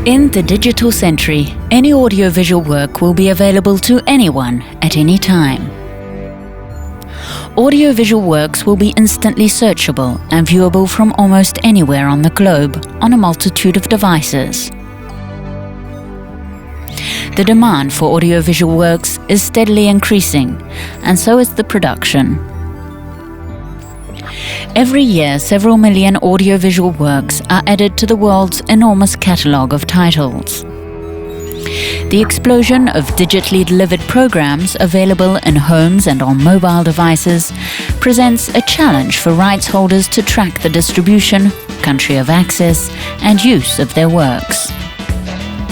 In the digital century, any audiovisual work will be available to anyone at any time. Audiovisual works will be instantly searchable and viewable from almost anywhere on the globe on a multitude of devices. The demand for audiovisual works is steadily increasing, and so is the production. Every year, several million audiovisual works are added to the world's enormous catalogue of titles. The explosion of digitally delivered programs available in homes and on mobile devices presents a challenge for rights holders to track the distribution, country of access, and use of their works.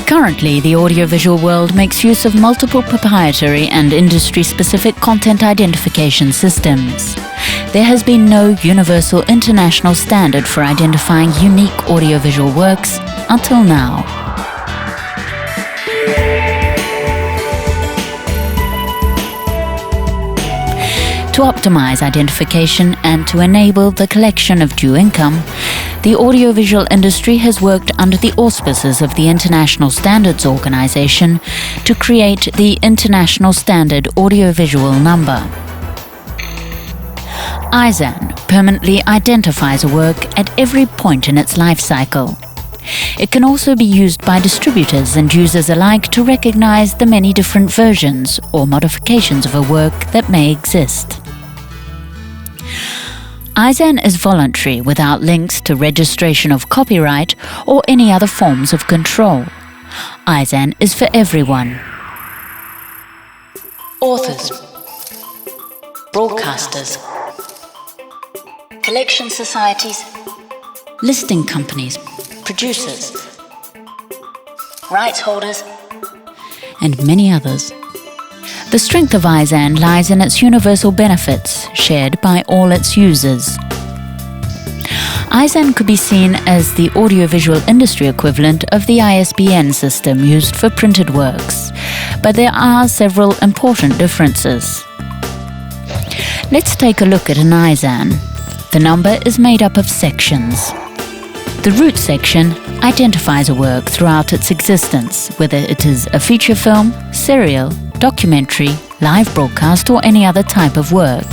Currently, the audiovisual world makes use of multiple proprietary and industry-specific content identification systems. There has been no universal international standard for identifying unique audiovisual works until now. To optimize identification and to enable the collection of due income, the audiovisual industry has worked under the auspices of the International Standards Organization to create the International Standard Audiovisual Number. ISAN permanently identifies a work at every point in its life cycle. It can also be used by distributors and users alike to recognize the many different versions or modifications of a work that may exist. ISAN is voluntary without links to registration of copyright or any other forms of control. ISAN is for everyone. Authors, broadcasters, collection societies, listing companies, producers, rights holders, and many others. The strength of ISAN lies in its universal benefits, shared by all its users. ISAN could be seen as the audiovisual industry equivalent of the ISBN system used for printed works, but there are several important differences. Let's take a look at an ISAN. The number is made up of sections. The root section identifies a work throughout its existence, whether it is a feature film, serial, documentary, live broadcast, or any other type of work.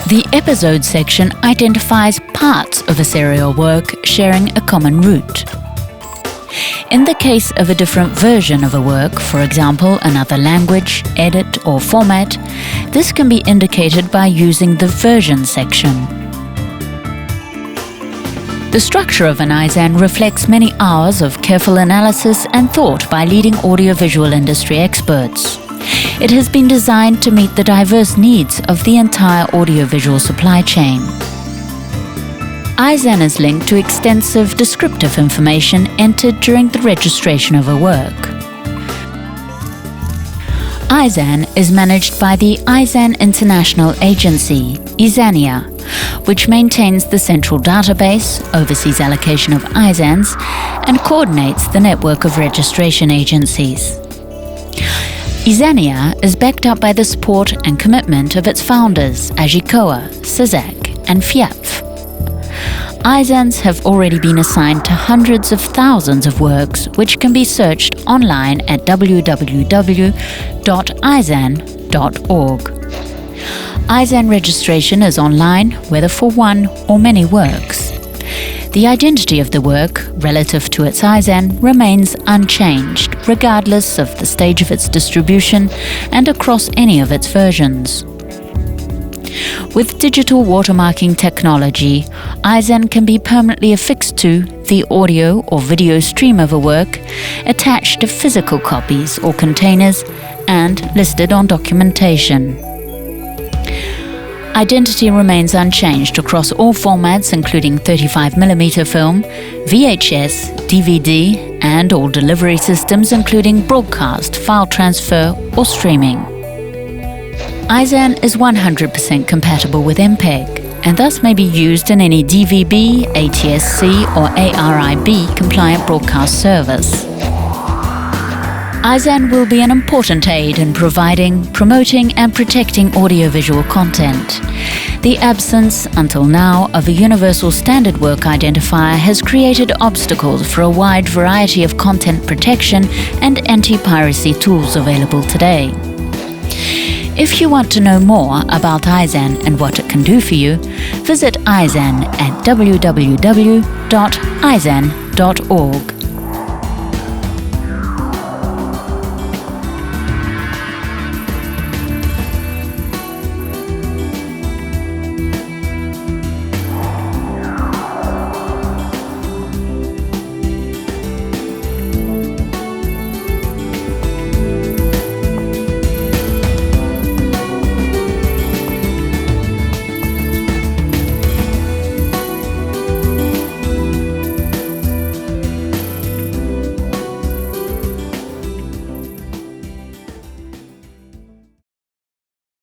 The episode section identifies parts of a serial work sharing a common root. In the case of a different version of a work, for example, another language, edit, or format, this can be indicated by using the version section. The structure of an ISAN reflects many hours of careful analysis and thought by leading audiovisual industry experts. It has been designed to meet the diverse needs of the entire audiovisual supply chain. ISAN is linked to extensive descriptive information entered during the registration of a work. ISAN is managed by the ISAN International Agency, ISANIA, which maintains the central database, oversees allocation of ISANs, and coordinates the network of registration agencies. ISANIA is backed up by the support and commitment of its founders, AGICOA, SAZAC, and FIAPF. ISANs have already been assigned to hundreds of thousands of works, which can be searched online at www.isan.org. ISAN registration is online, whether for one or many works. The identity of the work, relative to its ISAN, remains unchanged, regardless of the stage of its distribution and across any of its versions. With digital watermarking technology, ISAN can be permanently affixed to the audio or video stream of a work, attached to physical copies or containers, and listed on documentation. Identity remains unchanged across all formats, including 35mm film, VHS, DVD, and all delivery systems, including broadcast, file transfer, or streaming. ISAN is 100% compatible with MPEG, and thus may be used in any DVB, ATSC, or ARIB compliant broadcast service. ISAN will be an important aid in providing, promoting and protecting audiovisual content. The absence, until now, of a universal standard work identifier has created obstacles for a wide variety of content protection and anti-piracy tools available today. If you want to know more about ISAN and what it can do for you, visit ISAN at www.isan.org.